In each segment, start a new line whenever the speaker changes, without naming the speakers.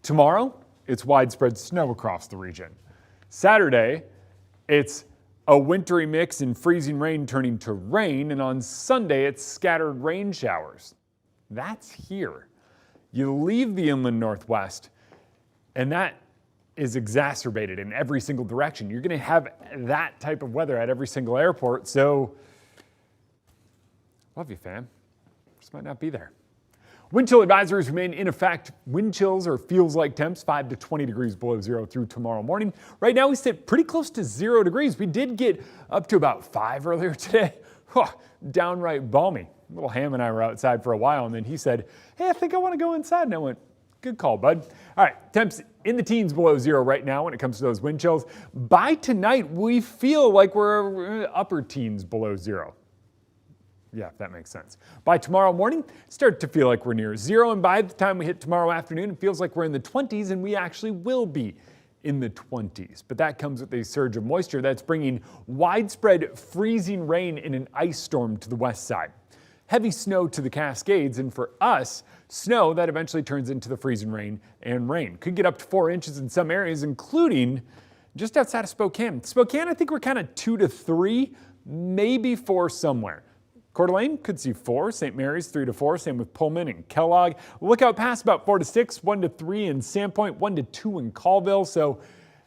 Tomorrow, it's widespread snow across the region. Saturday, it's a wintry mix and freezing rain turning to rain, and on Sunday, it's scattered rain showers. That's here. You leave the inland northwest, and that is exacerbated in every single direction. You're going to have that type of weather at every single airport, so love you, fam. Just might not be there. Wind chill advisories remain in effect. Wind chills or feels like temps 5 to 20 degrees below zero through tomorrow morning. Right now we sit pretty close to 0 degrees. We did get up to about 5 earlier today. Downright balmy. Little Ham and I were outside for a while, and then he said, "Hey, I think I want to go inside." And I went, "Good call, bud." All right, temps in the teens below zero right now when it comes to those wind chills. By tonight, we feel like we're upper teens below zero. Yeah, if that makes sense. By tomorrow morning, start to feel like we're near zero, and by the time we hit tomorrow afternoon, it feels like we're in the 20s, and we actually will be in the 20s. But that comes with a surge of moisture that's bringing widespread freezing rain in an ice storm to the west side. Heavy snow to the Cascades, and for us, snow that eventually turns into the freezing rain and rain. Could get up to 4 inches in some areas, including just outside of Spokane. Spokane, I think we're kind of 2 to 3, maybe 4 somewhere. Coeur d'Alene could see 4, St. Mary's 3 to 4, same with Pullman and Kellogg. Lookout Pass about 4 to 6, 1 to 3 in Sandpoint, 1 to 2 in Colville. So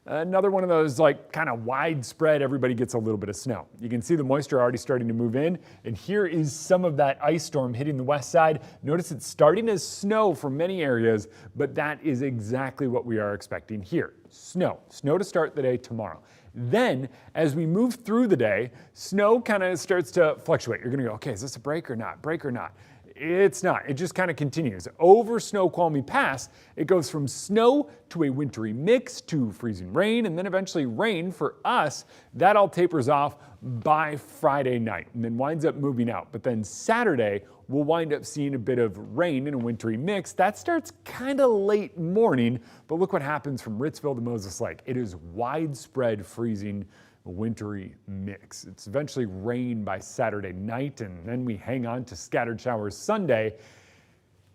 another one of those like kind of widespread, everybody gets a little bit of snow. You can see the moisture already starting to move in, and here is some of that ice storm hitting the west side. Notice it's starting as snow for many areas, but that is exactly what we are expecting here. Snow to start the day tomorrow. Then, as we move through the day, snow kind of starts to fluctuate. You're going to go, okay, is this a break or not? Break or not? It's not. It just kind of continues. Over Snoqualmie Pass, it goes from snow to a wintry mix to freezing rain, and then eventually rain for us. That all tapers off by Friday night and then winds up moving out. But then Saturday, we'll wind up seeing a bit of rain in a wintry mix. That starts kind of late morning, but look what happens from Ritzville to Moses Lake. It is widespread freezing wintry mix. It's eventually rain by Saturday night, and then we hang on to scattered showers Sunday.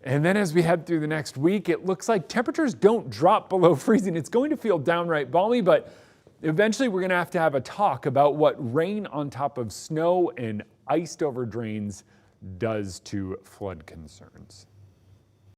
And then as we head through the next week, it looks like temperatures don't drop below freezing. It's going to feel downright balmy, but eventually we're going to have a talk about what rain on top of snow and iced over drains does to flood concerns.